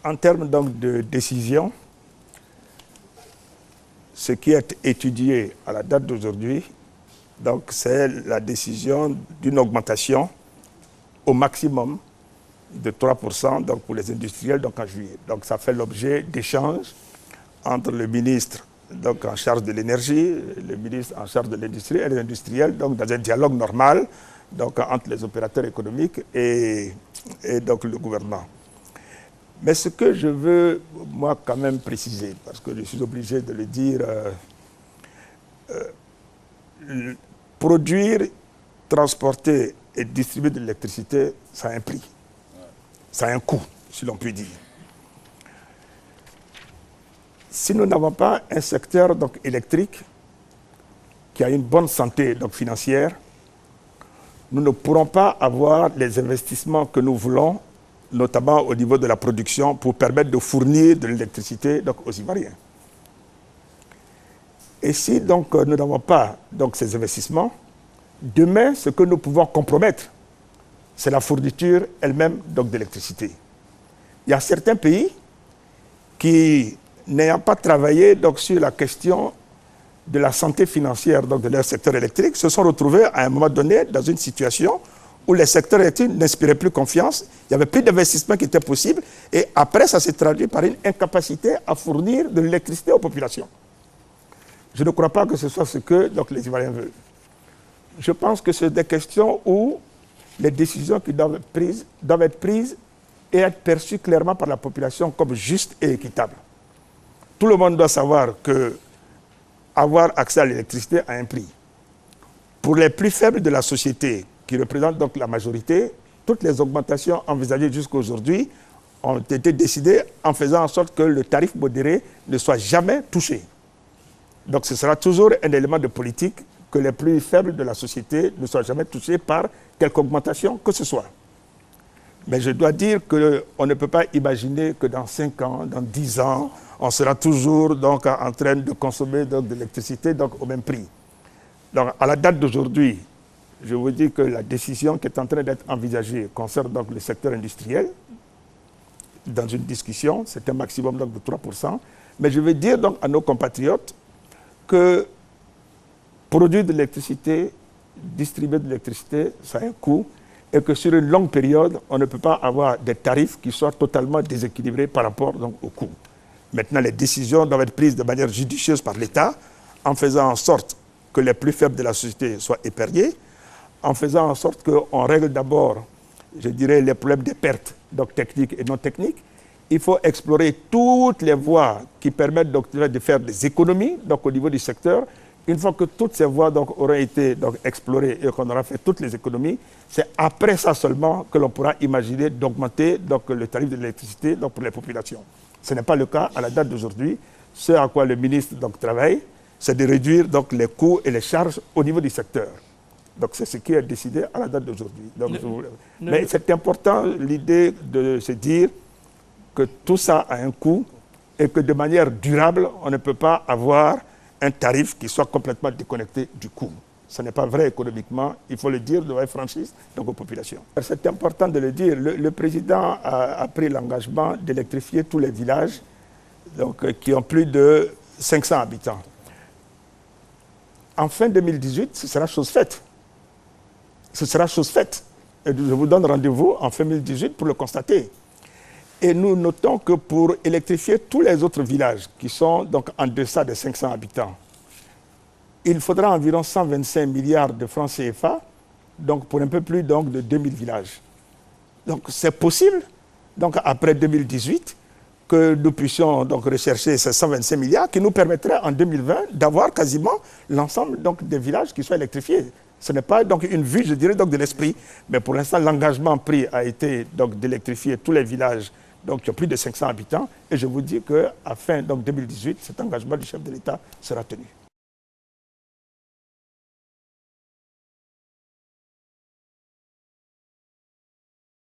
En termes donc de décision, ce qui est étudié à la date d'aujourd'hui, donc c'est la décision d'une augmentation au maximum de 3% donc pour les industriels donc en juillet. Donc ça fait l'objet d'échanges entre le ministre donc en charge de l'énergie, le ministre en charge de l'industrie et les industriels, donc dans un dialogue normal donc entre les opérateurs économiques et donc le gouvernement. Mais ce que je veux, moi, quand même préciser, parce que je suis obligé de le dire, produire, transporter et distribuer de l'électricité, ça a un prix. Ça a un coût, si l'on peut dire. Si nous n'avons pas un secteur donc, électrique qui a une bonne santé donc, financière, nous ne pourrons pas avoir les investissements que nous voulons, notamment au niveau de la production, pour permettre de fournir de l'électricité aux Ivoiriens. Et si donc, nous n'avons pas donc, ces investissements, demain, ce que nous pouvons compromettre, c'est la fourniture elle-même d'électricité. Il y a certains pays qui, n'ayant pas travaillé donc, sur la question de la santé financière donc, de leur secteur électrique, se sont retrouvés à un moment donné dans une situation où les secteurs électriques n'inspiraient plus confiance, il n'y avait plus d'investissement qui était possible, et après ça s'est traduit par une incapacité à fournir de l'électricité aux populations. Je ne crois pas que ce soit ce que donc, les Ivoiriens veulent. Je pense que c'est des questions où les décisions qui doivent être prises et être perçues clairement par la population comme justes et équitables. Tout le monde doit savoir que avoir accès à l'électricité a un prix. Pour les plus faibles de la société, qui représentent donc la majorité, toutes les augmentations envisagées jusqu'à aujourd'hui ont été décidées en faisant en sorte que le tarif modéré ne soit jamais touché. Donc ce sera toujours un élément de politique que les plus faibles de la société ne soient jamais touchés par quelque augmentation que ce soit. Mais je dois dire qu'on ne peut pas imaginer que dans 5 ans, dans 10 ans, on sera toujours donc, en train de consommer donc, de l'électricité au même prix. Donc à la date d'aujourd'hui, je vous dis que la décision qui est en train d'être envisagée concerne donc le secteur industriel. Dans une discussion, c'est un maximum donc, de 3%. Mais je veux dire donc à nos compatriotes que produire de l'électricité, distribuer de l'électricité, ça a un coût, et que sur une longue période, on ne peut pas avoir des tarifs qui soient totalement déséquilibrés par rapport donc, au coût. Maintenant, les décisions doivent être prises de manière judicieuse par l'État, en faisant en sorte que les plus faibles de la société soient épargnés, en faisant en sorte qu'on règle d'abord, je dirais, les problèmes des pertes, donc techniques et non techniques. Il faut explorer toutes les voies qui permettent donc, de faire des économies donc, au niveau du secteur. Une fois que toutes ces voies donc, auront été donc, explorées et qu'on aura fait toutes les économies, c'est après ça seulement que l'on pourra imaginer d'augmenter le tarif de l'électricité pour les populations. Ce n'est pas le cas à la date d'aujourd'hui. Ce à quoi le ministre donc, travaille, c'est de réduire donc, les coûts et les charges au niveau du secteur. Donc c'est ce qui est décidé à la date d'aujourd'hui. Mais c'est important l'idée de se dire que tout ça a un coût et que de manière durable, on ne peut pas avoir un tarif qui soit complètement déconnecté du coût. Ce n'est pas vrai économiquement, il faut le dire de la franchise donc aux populations. C'est important de le dire, le président a pris l'engagement d'électrifier tous les villages donc, qui ont plus de 500 habitants. En fin 2018, ce sera chose faite. Ce sera chose faite. Et je vous donne rendez-vous en fin 2018 pour le constater. Et nous notons que pour électrifier tous les autres villages qui sont donc en deçà de 500 habitants, il faudra environ 125 milliards de francs CFA, donc pour un peu plus donc, de 2000 villages. Donc c'est possible, donc après 2018, que nous puissions donc rechercher ces 125 milliards qui nous permettraient en 2020 d'avoir quasiment l'ensemble donc, des villages qui soient électrifiés. Ce n'est pas donc une vue, je dirais, donc, de l'esprit, mais pour l'instant, l'engagement pris a été d'électrifier tous les villages donc, qui ont plus de 500 habitants. Et je vous dis qu'à fin donc, 2018, cet engagement du chef de l'État sera tenu.